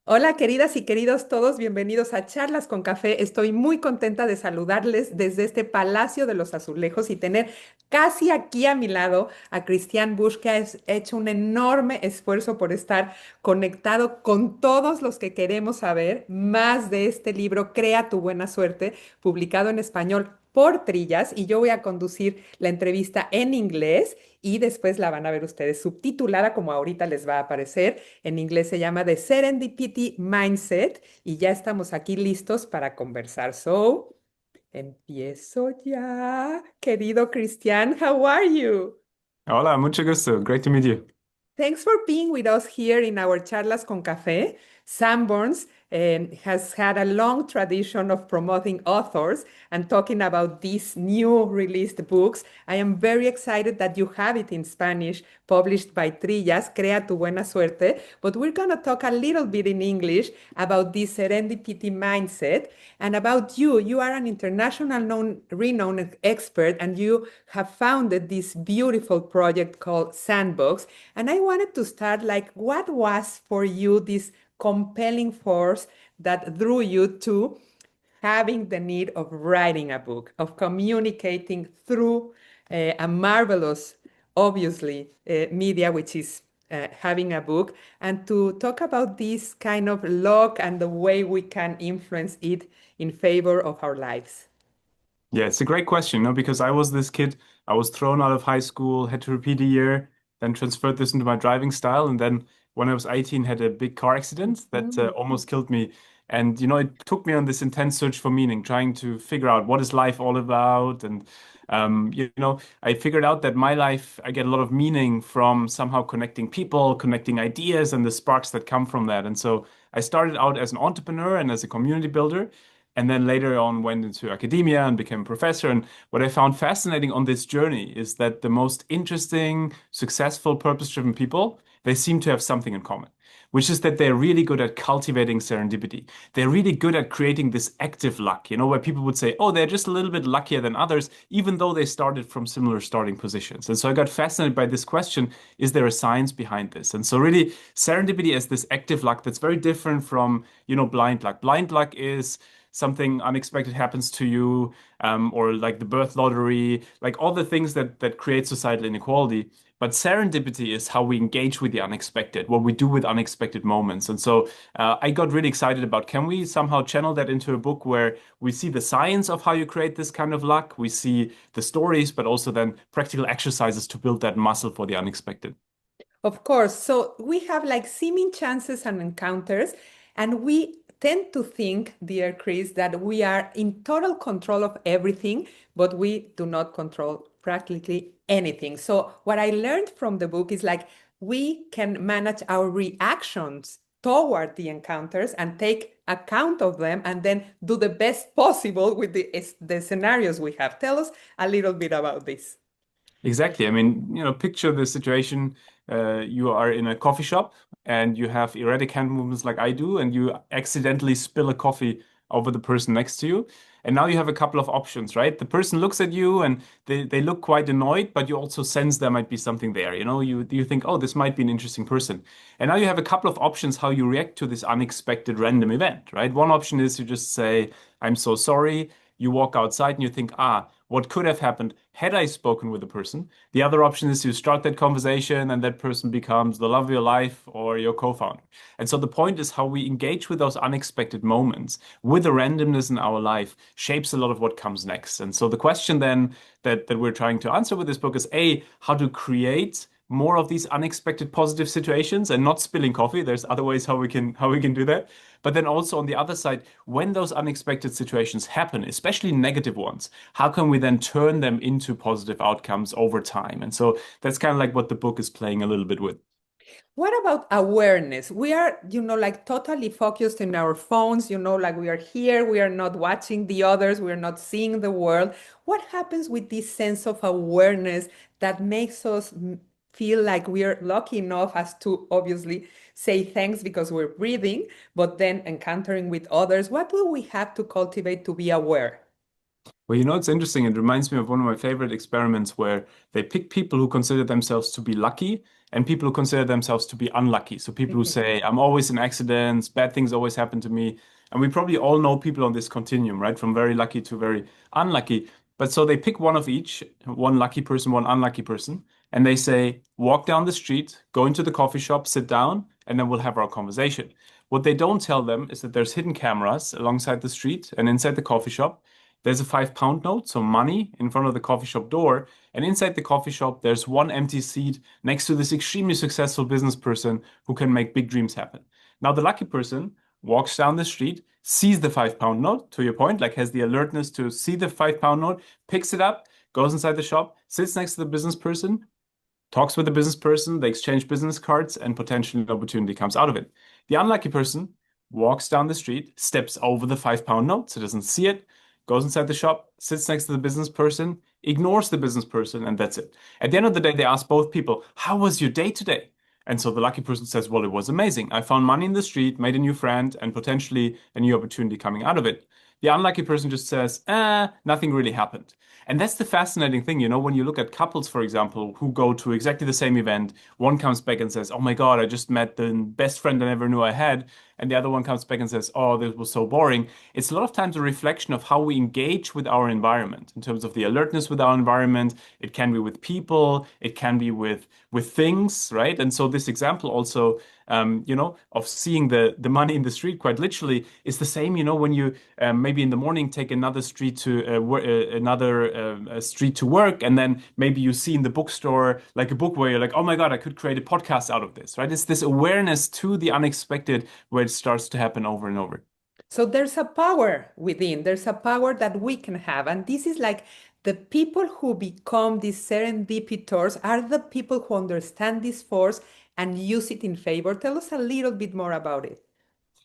Hola, queridas y queridos todos, bienvenidos a Charlas con Café. Estoy muy contenta de saludarles desde este Palacio de los Azulejos y tener casi aquí a mi lado a Christian Busch, que ha hecho un enorme esfuerzo por estar conectado con todos los que queremos saber más de este libro, Crea Tu Buena Suerte, publicado en español por Trillas, y yo voy a conducir la entrevista en inglés y después la van a ver ustedes subtitulada como ahorita les va a aparecer. En inglés se llama The Serendipity Mindset y ya estamos aquí listos para conversar. So, empiezo ya. Querido Cristian, how are you? Hola, mucho gusto. Great to meet you. Thanks for being with us here in our Charlas con Café. Sanborns has had a long tradition of promoting authors and talking about these new released books. I am very excited that you have it in Spanish, published by Trillas, Crea Tu Buena Suerte. But we're going to talk a little bit in English about this serendipity mindset and about you. You are an international renowned expert, and you have founded this beautiful project called Sandbox. And I wanted to start like, what was for you this compelling force that drew you to having the need of writing a book, of communicating through a marvelous, obviously, media, which is having a book, and to talk about this kind of luck and the way we can influence it in favor of our lives? Yeah, it's a great question, no? Because I was this kid, I was thrown out of high school, had to repeat a year, then transferred this into my driving style, and then when I was 18, had a big car accident that Mhm. almost killed me. And it took me on this intense search for meaning, trying to figure out what is life all about. And I figured out that my life, I get a lot of meaning from somehow connecting people, connecting ideas, and the sparks that come from that. And so I started out as an entrepreneur and as a community builder. And then later on went into academia and became a professor. And what I found fascinating on this journey is that the most interesting, successful, purpose-driven people, they seem to have something in common, which is that they're really good at cultivating serendipity. They're really good at creating this active luck, where people would say, oh, they're just a little bit luckier than others, even though they started from similar starting positions. And so I got fascinated by this question, is there a science behind this? And so really serendipity as this active luck that's very different from, blind luck. Blind luck is something unexpected happens to you, or like the birth lottery, like all the things that create societal inequality. But serendipity is how we engage with the unexpected, what we do with unexpected moments. And so I got really excited about, can we somehow channel that into a book where we see the science of how you create this kind of luck, we see the stories, but also then practical exercises to build that muscle for the unexpected. Of course. So we have like seeming chances and encounters, and we tend to think, dear Chris, that we are in total control of everything, but we do not control practically anything. So what I learned from the book is like we can manage our reactions toward the encounters and take account of them and then do the best possible with the scenarios we have. Tell us a little bit about this. Exactly. I mean, picture the situation. You are in a coffee shop and you have erratic hand movements like I do, and you accidentally spill a coffee over the person next to you. And now you have a couple of options, right? The person looks at you and they look quite annoyed, but you also sense there might be something there. You think, oh, this might be an interesting person. And now you have a couple of options how you react to this unexpected random event, right? One option is you just say, I'm so sorry. You walk outside and you think, what could have happened had I spoken with the person? The other option is you start that conversation and that person becomes the love of your life or your co-founder. And so the point is how we engage with those unexpected moments with the randomness in our life shapes a lot of what comes next. And so the question then that we're trying to answer with this book is A, how to create more of these unexpected positive situations and not spilling coffee. There's other ways how we can do that. But then also on the other side, when those unexpected situations happen, especially negative ones, how can we then turn them into positive outcomes over time? And so that's kind of like what the book is playing a little bit with. What about awareness? We are, like totally focused in our phones, like we are here, we are not watching the others, we are not seeing the world. What happens with this sense of awareness that makes us feel like we are lucky enough as to obviously say thanks because we're breathing, but then encountering with others? What do we have to cultivate to be aware? Well, it's interesting. It reminds me of one of my favorite experiments where they pick people who consider themselves to be lucky and people who consider themselves to be unlucky. So people who say, I'm always in accidents, bad things always happen to me. And we probably all know people on this continuum, right? From very lucky to very unlucky. But so they pick one of each, one lucky person, one unlucky person, and they say, walk down the street, go into the coffee shop, sit down, and then we'll have our conversation. What they don't tell them is that there's hidden cameras alongside the street and inside the coffee shop. There's a £5 note, so money, in front of the coffee shop door. And inside the coffee shop, there's one empty seat next to this extremely successful business person who can make big dreams happen. Now, the lucky person walks down the street, sees the £5 note, to your point, like has the alertness to see the £5 note, picks it up, goes inside the shop, sits next to the business person, talks with the business person, they exchange business cards, and potentially an opportunity comes out of it. The unlucky person walks down the street, steps over the £5 note, so doesn't see it, goes inside the shop, sits next to the business person, ignores the business person, and that's it. At the end of the day, they ask both people, how was your day today? And so the lucky person says, well, it was amazing. I found money in the street, made a new friend, and potentially a new opportunity coming out of it. The unlucky person just says, nothing really happened. And that's the fascinating thing, when you look at couples, for example, who go to exactly the same event, one comes back and says, oh my God, I just met the best friend I never knew I had. And the other one comes back and says, oh, this was so boring. It's a lot of times a reflection of how we engage with our environment in terms of the alertness with our environment. It can be with people, it can be with things, right? And so this example also, of seeing the money in the street quite literally is the same, when you maybe in the morning take another street to another street to work, and then maybe you see in the bookstore like a book where you're like, oh my God, I could create a podcast out of this, right? It's this awareness to the unexpected where it starts to happen over and over. So there's a power within, there's a power that we can have. And this is like the people who become these serendipitors are the people who understand this force and use it in favor. Tell us a little bit more about it.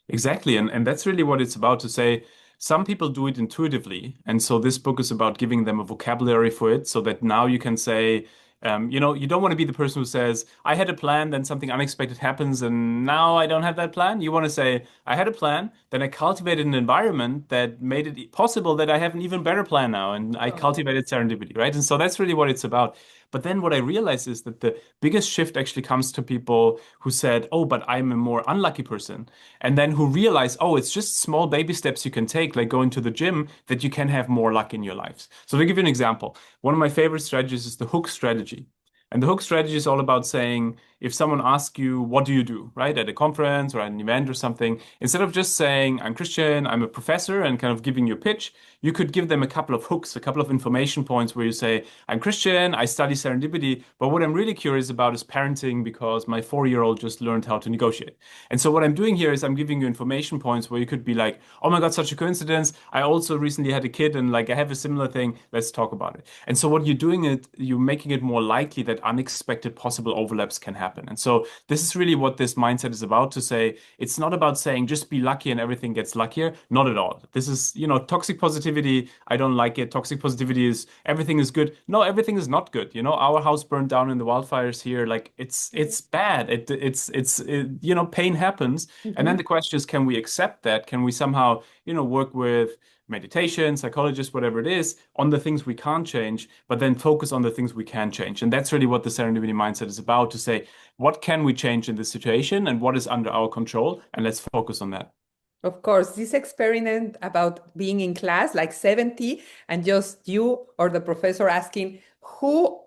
Exactly. And that's really what it's about to say. Some people do it intuitively. And so this book is about giving them a vocabulary for it so that now you can say, you don't want to be the person who says, I had a plan, then something unexpected happens, and now I don't have that plan. You want to say, I had a plan, then I cultivated an environment that made it possible that I have an even better plan now, and I Oh. cultivated serendipity, right? And so that's really what it's about. But then what I realized is that the biggest shift actually comes to people who said, oh, but I'm a more unlucky person. And then who realize, oh, it's just small baby steps you can take, like going to the gym, that you can have more luck in your lives. So to give you an example, one of my favorite strategies is the hook strategy. And the hook strategy is all about saying, if someone asks you, what do you do, right, at a conference or at an event or something, instead of just saying, I'm Christian, I'm a professor, and kind of giving you a pitch, you could give them a couple of hooks, a couple of information points where you say, I'm Christian, I study serendipity, but what I'm really curious about is parenting because my 4-year-old just learned how to negotiate. And so what I'm doing here is I'm giving you information points where you could be like, oh my God, such a coincidence. I also recently had a kid and like I have a similar thing. Let's talk about it. And so what you're doing you're making it more likely that unexpected possible overlaps can happen. And so this is really what this mindset is about to say, it's not about saying just be lucky and everything gets luckier. Not at all. This is, toxic positivity. I don't like it. Toxic positivity is everything is good. No, everything is not good. Our house burned down in the wildfires here. Like it's bad. Pain happens. And then Mhm. the question is, can we accept that? Can we somehow, work with meditation, psychologists, whatever it is, on the things we can't change, but then focus on the things we can change. And that's really what the serendipity mindset is about to say, what can we change in this situation and what is under our control? And let's focus on that. Of course, this experiment about being in class, like 70, and just you or the professor asking who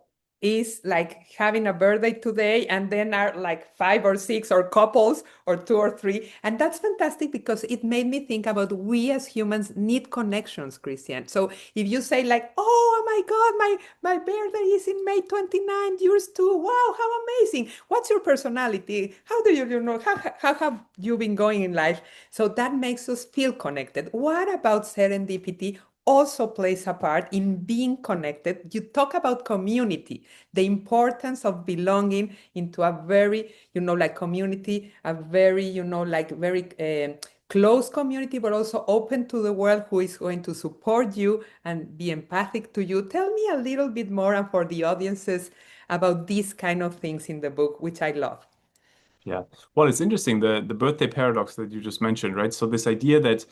is like having a birthday today, and then are like five or six or couples or two or three. And that's fantastic because it made me think about we as humans need connections, Christian. So if you say like, oh my God, my birthday is in May 29, yours too. Wow, how amazing. What's your personality? How do how have you been going in life? So that makes us feel connected. What about serendipity also plays a part in being connected? You talk about community, the importance of belonging into a very, like community, a very, like very close community, but also open to the world who is going to support you and be empathic to you. Tell me a little bit more and for the audiences about these kind of things in the book, which I love. Yeah. Well, it's interesting, the birthday paradox that you just mentioned, right? So this idea that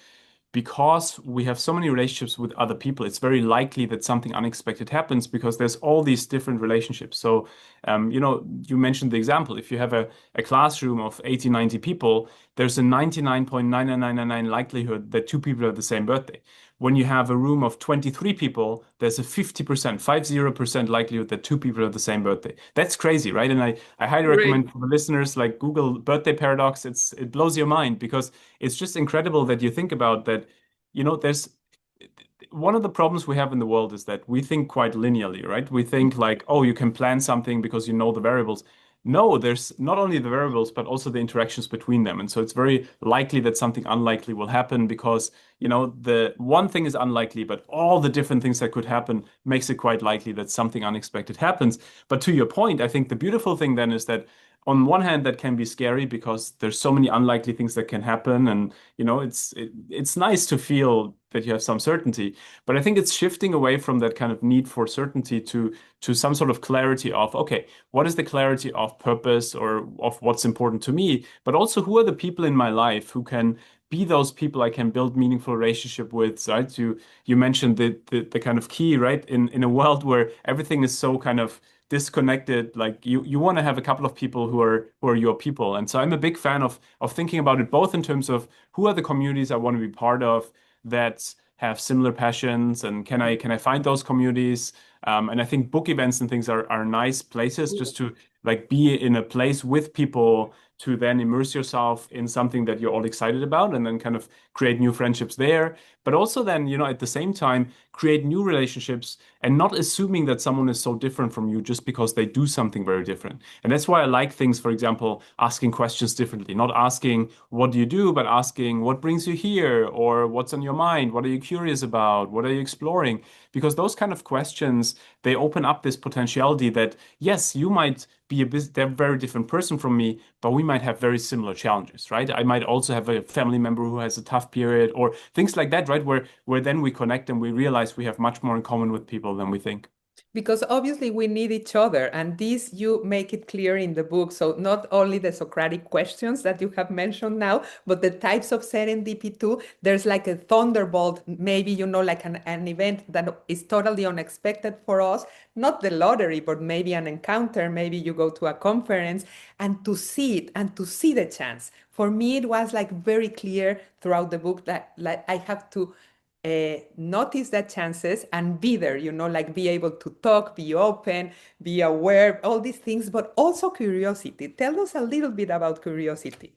because we have so many relationships with other people, it's very likely that something unexpected happens because there's all these different relationships. So, you mentioned the example. If you have a classroom of 80, 90 people, there's a 99.99999 likelihood that two people have the same birthday. When you have a room of 23 people, there's a 50%, 50% likelihood that two people have the same birthday. That's crazy, right? And I highly Great. recommend for the listeners, like Google birthday paradox. It blows your mind because it's just incredible that you think about that. There's one of the problems we have in the world is that we think quite linearly, right? We think like, oh, you can plan something because you know the variables. No, there's not only the variables, but also the interactions between them. And so it's very likely that something unlikely will happen because, the one thing is unlikely, but all the different things that could happen makes it quite likely that something unexpected happens. But to your point, I think the beautiful thing then is that on one hand, that can be scary because there's so many unlikely things that can happen. And, it's nice to feel that you have some certainty. But I think it's shifting away from that kind of need for certainty to some sort of clarity of, okay, what is the clarity of purpose or of what's important to me? But also, who are the people in my life who can be those people I can build meaningful relationship with, right? You mentioned the kind of key, right? In a world where everything is so kind of disconnected, like you want to have a couple of people who are your people. And so I'm a big fan of thinking about it both in terms of who are the communities I want to be part of that have similar passions, and can I find those communities? And I think book events and things are nice places just to like be in a place with people to then immerse yourself in something that you're all excited about and then kind of create new friendships there. But also then, at the same time, create new relationships and not assuming that someone is so different from you just because they do something very different. And that's why I like things, for example, asking questions differently, not asking, what do you do, but asking, what brings you here? Or what's on your mind? What are you curious about? What are you exploring? Because those kind of questions, they open up this potentiality that, yes, you might be they're a very different person from me, but we might have very similar challenges, right? I might also have a family member who has a tough period or things like that, right? Where then we connect and we realize we have much more in common with people than we think. Because obviously we need each other, and this you make it clear in the book. So not only the Socratic questions that you have mentioned now, but the types of serendipity too. There's like a thunderbolt, maybe like an event that is totally unexpected for us, not the lottery, but maybe an encounter. Maybe you go to a conference, and to see it and to see the chance. For me, it was like very clear throughout the book that like I have to notice the chances and be there, like be able to talk, be open, be aware, all these things, but also curiosity. Tell us a little bit about curiosity.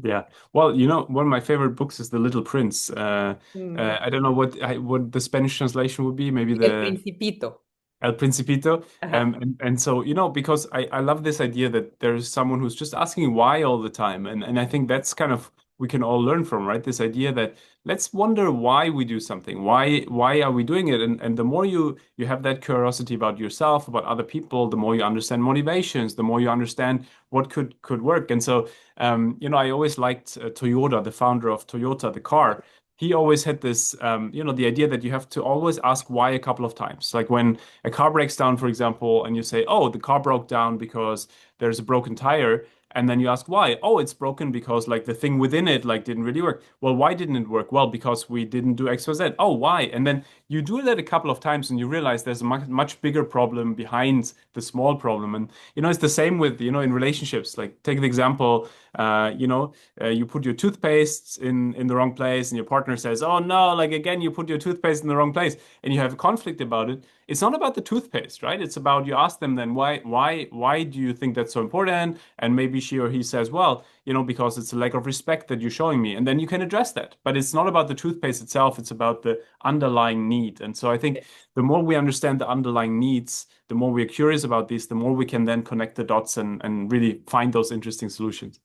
Yeah. Well, one of my favorite books is The Little Prince. Mm. I don't know what the Spanish translation would be. Maybe El the Principito. El Principito. Ajá. And so, because I love this idea that there's someone who's just asking why all the time. And I think that's kind of we can all learn from, right? This idea that let's wonder why we do something. Why are we doing it? And the more you have that curiosity about yourself, about other people, the more you understand motivations, the more you understand what could work. And so, I always liked Toyota, the founder of Toyota, the car. He always had this, the idea that you have to always ask why a couple of times. Like when a car breaks down, for example, and you say, oh, the car broke down because there's a broken tire. And then you ask why? Oh, it's broken because like the thing within it like didn't really work. Well, why didn't it work? Well, because we didn't do X, Y, Z. Oh, why? And then you do that a couple of times and you realize there's a much bigger problem behind the small problem. And it's the same with, in relationships. Like take the example, you put your toothpaste in the wrong place and your partner says, oh no, like again, you put your toothpaste in the wrong place and you have a conflict about it. It's not about the toothpaste, right? It's about you ask them then why do you think that's so important? And maybe she or he says, well, because it's a lack of respect that you're showing me. And then you can address that. But it's not about the toothpaste itself, it's about the underlying need. And so I think the more we understand the underlying needs, the more we're curious about these, the more we can then connect the dots and really find those interesting solutions.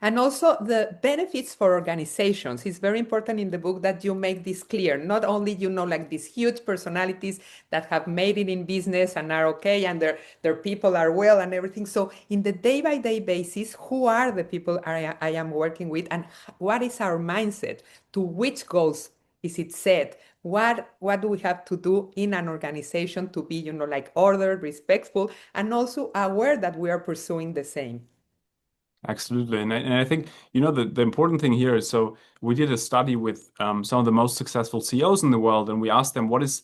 And also the benefits for organizations. It's very important in the book that you make this clear. Not only, like these huge personalities that have made it in business and are okay and their people are well and everything. So in the day-by-day basis, who are the people I am working with and what is our mindset? To which goals is it set? What do we have to do in an organization to be, like ordered, respectful, and also aware that we are pursuing the same? Absolutely. And I think, the important thing here is, so we did a study with some of the most successful CEOs in the world, and we asked them, what is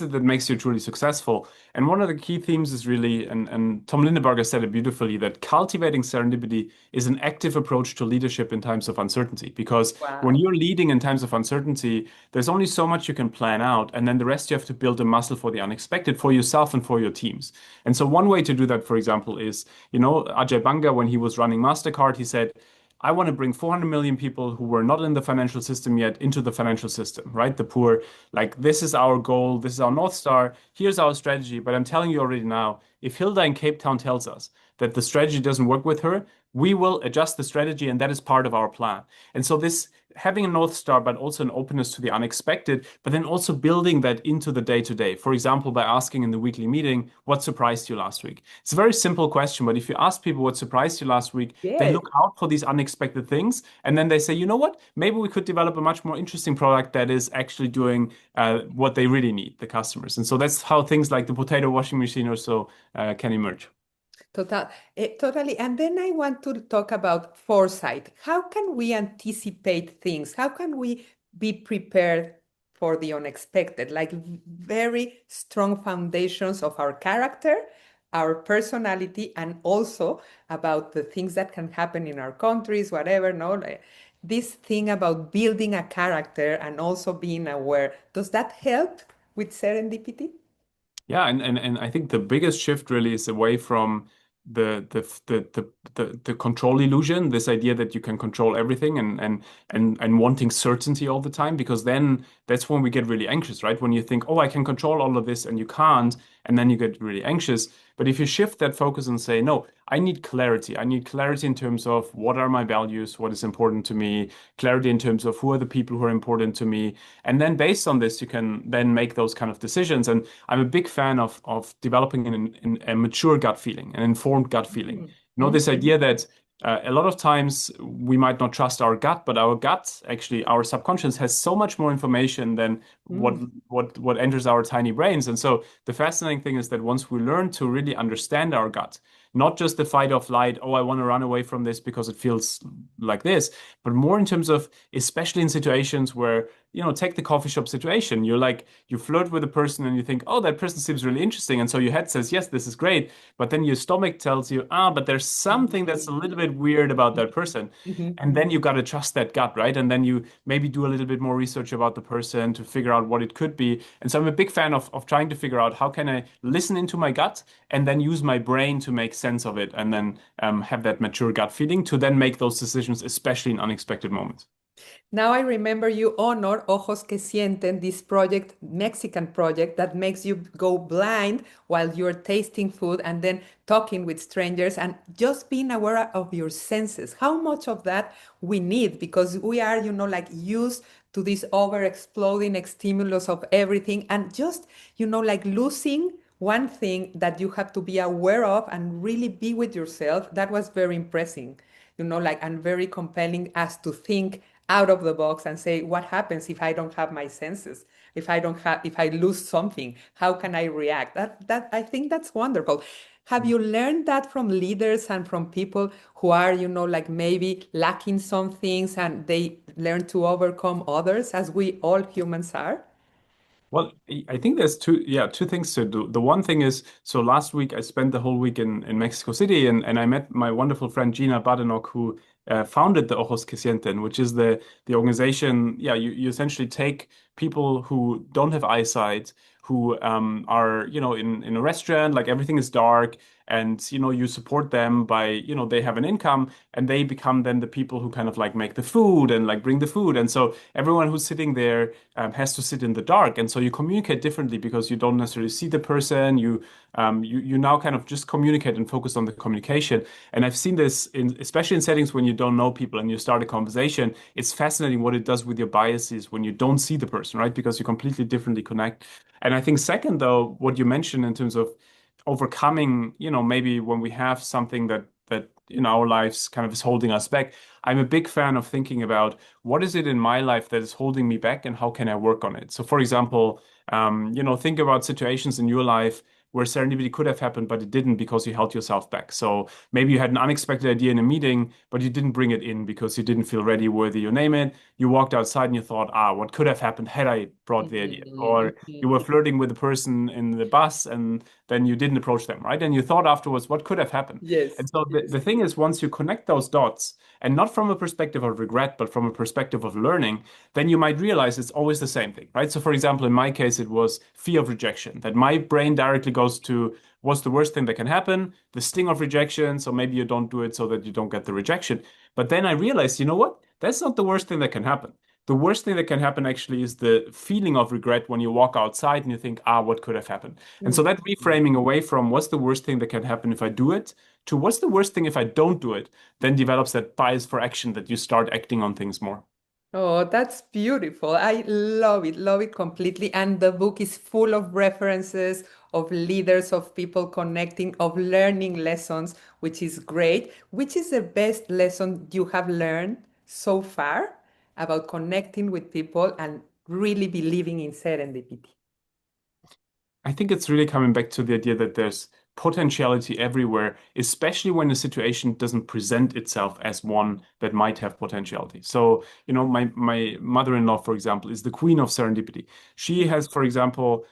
it that makes you truly successful? And one of the key themes is really, and Tom Lindeberger said it beautifully, that cultivating serendipity is an active approach to leadership in times of uncertainty. Because when Wow. you're leading in times of uncertainty, there's only so much you can plan out, and then the rest you have to build a muscle for the unexpected for yourself and for your teams. And so one way to do that, for example, is, Ajay Banga, when he was running MasterCard, he said, I want to bring 400 million people who were not in the financial system yet into the financial system, right? The poor, like, this is our goal, this is our North Star, here's our strategy. But I'm telling you already now, if Hilda in Cape Town tells us that the strategy doesn't work with her, we will adjust the strategy, and that is part of our plan. And so, this having a North Star, but also an openness to the unexpected, but then also building that into the day to day. For example, by asking in the weekly meeting, what surprised you last week? It's a very simple question, but if you ask people what surprised you last week, they Yes. look out for these unexpected things. And then they say, you know what? Maybe we could develop a much more interesting product that is actually doing what they really need, the customers. And so that's how things like the potato washing machine or so can emerge. Totally. And then I want to talk about foresight. How can we anticipate things? How can we be prepared for the unexpected? Like very strong foundations of our character, our personality, and also about the things that can happen in our countries, whatever. No, this thing about building a character and also being aware. Does that help with serendipity? Yeah, and I think the biggest shift really is away from the control illusion, this idea that you can control everything, and wanting certainty all the time, because then that's when we get really anxious, right? When you think, oh, I can control all of this, and you can't, and then you get really anxious. But if you shift that focus and say, no, I need clarity. I need clarity in terms of what are my values, what is important to me, clarity in terms of who are the people who are important to me. And then based on this, you can then make those kind of decisions. And I'm a big fan of developing a mature gut feeling, an informed gut feeling. Mm. This Mhm. idea that a lot of times we might not trust our gut, but our gut, actually, our subconscious has so much more information than what Mm. what enters our tiny brains. And so the fascinating thing is that once we learn to really understand our gut, not just the fight or flight, oh, I want to run away from this because it feels like this, but more in terms of, especially in situations where, take the coffee shop situation. You're like, you flirt with a person and you think, oh, that person seems really interesting. And so your head says, yes, this is great. But then your stomach tells you, but there's something that's a little bit weird about that person. Mhm. And then you got to trust that gut, right? And then you maybe do a little bit more research about the person to figure out what it could be. And so I'm a big fan of trying to figure out how can I listen into my gut and then use my brain to make sense of it, and then have that mature gut feeling to then make those decisions, especially in unexpected moments. Now I remember you honor Ojos que Sienten, this project, Mexican project that makes you go blind while you're tasting food and then talking with strangers and just being aware of your senses. How much of that we need because we are, like used to this over exploding stimulus of everything and just, like losing one thing that you have to be aware of and really be with yourself. That was very impressive, like, and very compelling as to think out of the box and say, what happens if I don't have my senses? If I lose something, how can I react? That I think that's wonderful. Have you learned that from leaders and from people who are, like maybe lacking some things and they learn to overcome others as we all humans are? Well, I think there's two things to do. The one thing is, so last week I spent the whole week in Mexico City, and I met my wonderful friend Gina Badenoch, who founded the Ojos que Sienten, which is the organization. Yeah, you essentially take people who don't have eyesight, who are, in a restaurant, like everything is dark, and, you support them by, they have an income, and they become then the people who kind of like make the food and like bring the food. And so everyone who's sitting there has to sit in the dark. And so you communicate differently because you don't necessarily see the person. You now kind of just communicate and focus on the communication. And I've seen this especially in settings when you don't know people and you start a conversation. It's fascinating what it does with your biases when you don't see the person, right? Because you completely differently connect. And I think second, though, what you mentioned in terms of overcoming, maybe when we have something that in our lives kind of is holding us back. I'm a big fan of thinking about what is it in my life that is holding me back and how can I work on it. So, for example, think about situations in your life where serendipity could have happened, but it didn't because you held yourself back. So maybe you had an unexpected idea in a meeting, but you didn't bring it in because you didn't feel ready, worthy, you name it. You walked outside and you thought, what could have happened had I brought the idea? Mhm, Or you were mhm. flirting with a person in the bus and then you didn't approach them, right? And you thought afterwards, what could have happened? Yes, And so the yes. thing is, once you connect those dots, and not from a perspective of regret, but from a perspective of learning, then you might realize it's always the same thing, right? So, for example, in my case, it was fear of rejection, that my brain directly goes to what's the worst thing that can happen? The sting of rejection. So maybe you don't do it so that you don't get the rejection. But then I realized, you know what? That's not the worst thing that can happen. The worst thing that can happen actually is the feeling of regret when you walk outside and you think, what could have happened? And so that Mhm. reframing away from what's the worst thing that can happen if I do it to what's the worst thing if I don't do it, then develops that bias for action that you start acting on things more. Oh, that's beautiful. I love it completely. And the book is full of references of leaders, of people connecting, of learning lessons, which is great. Which is the best lesson you have learned so far about connecting with people and really believing in serendipity? I think it's really coming back to the idea that there's potentiality everywhere, especially when the situation doesn't present itself as one that might have potentiality. So, my mother-in-law, for example, is the queen of serendipity. She has, for example,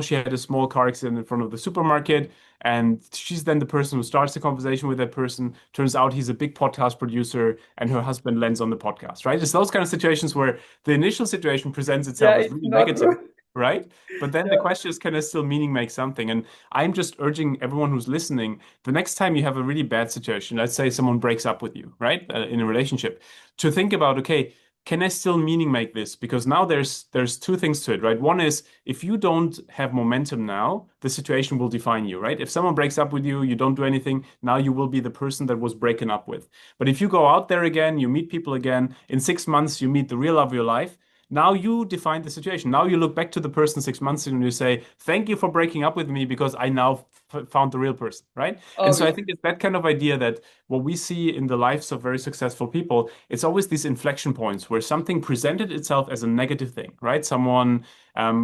she had a small car accident in front of the supermarket, and she's then the person who starts the conversation with that person. Turns out he's a big podcast producer, and her husband lands on the podcast, right? It's those kind of situations where the initial situation presents itself Yeah, as it's really not negative, true. right? But then the Yeah. question is, can I still meaning make something? And I'm just urging everyone who's listening, the next time you have a really bad situation, let's say someone breaks up with you, right, in a relationship, to think about, okay, can I still meaning make this? Because now there's two things to it, right? One is if you don't have momentum now, the situation will define you, right? If someone breaks up with you, you don't do anything, now you will be the person that was breaken up with. But if you go out there again, you meet people again, in 6 months you meet the real love of your life. Now you define the situation. Now you look back to the person 6 months ago and you say, "Thank you for breaking up with me because I now found the real person," right? And so I Obvious. think it's that kind of idea that what we see in the lives of very successful people, it's always these inflection points where something presented itself as a negative thing, right? Someone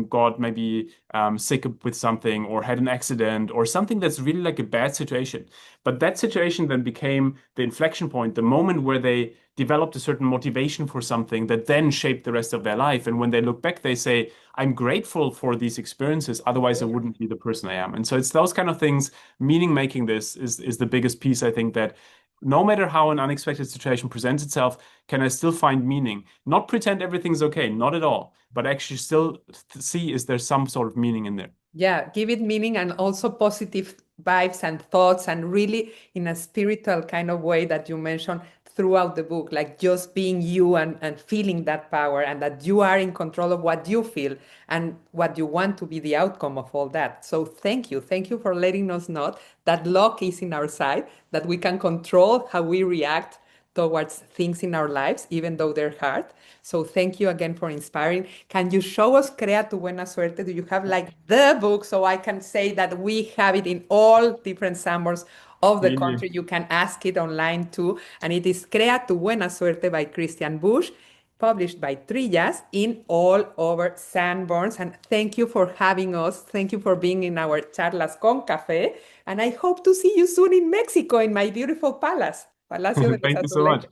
got maybe sick with something or had an accident or something that's really like a bad situation. But that situation then became the inflection point, the moment where they developed a certain motivation for something that then shaped the rest of their life. And when they look back, they say, I'm grateful for these experiences. Otherwise, I wouldn't be the person I am. And so it's those kind of things. Meaning making this is the biggest piece, I think, that no matter how an unexpected situation presents itself, can I still find meaning? Not pretend everything's okay, not at all, but actually still see is there some sort of meaning in there. Yeah, give it meaning and also positive vibes and thoughts, and really in a spiritual kind of way that you mentioned throughout the book, like just being you and feeling that power and that you are in control of what you feel and what you want to be the outcome of all that. So thank you. Thank you for letting us know that luck is in our side, that we can control how we react towards things in our lives, even though they're hard. So thank you again for inspiring. Can you show us Crea Tu Buena Suerte? Do you have like the book so I can say that we have it in all different summers of the Really. country? You can ask it online too. And it is Crea Tu Buena Suerte by Christian Busch, published by Trillas in all over Sanborns. And thank you for having us. Thank you for being in our Charlas con Café. And I hope to see you soon in Mexico in my beautiful palace, Palacio de los Thank you so much. Azulejos.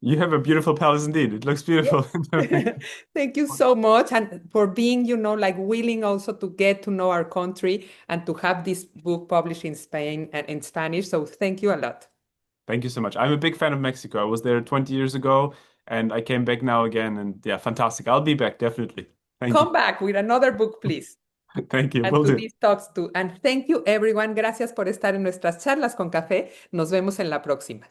You have a beautiful palace indeed. It looks Yes. beautiful. Thank you so much. And for being, like willing also to get to know our country and to have this book published in Spain and in Spanish. So thank you a lot. Thank you so much. I'm a big fan of Mexico. I was there 20 years ago and I came back now again. And yeah, fantastic. I'll be back definitely. Thank you. Come back with another book, please. Thank you. And Will to do. these talks too. And thank you, everyone. Gracias por estar en nuestras charlas con café. Nos vemos en la próxima.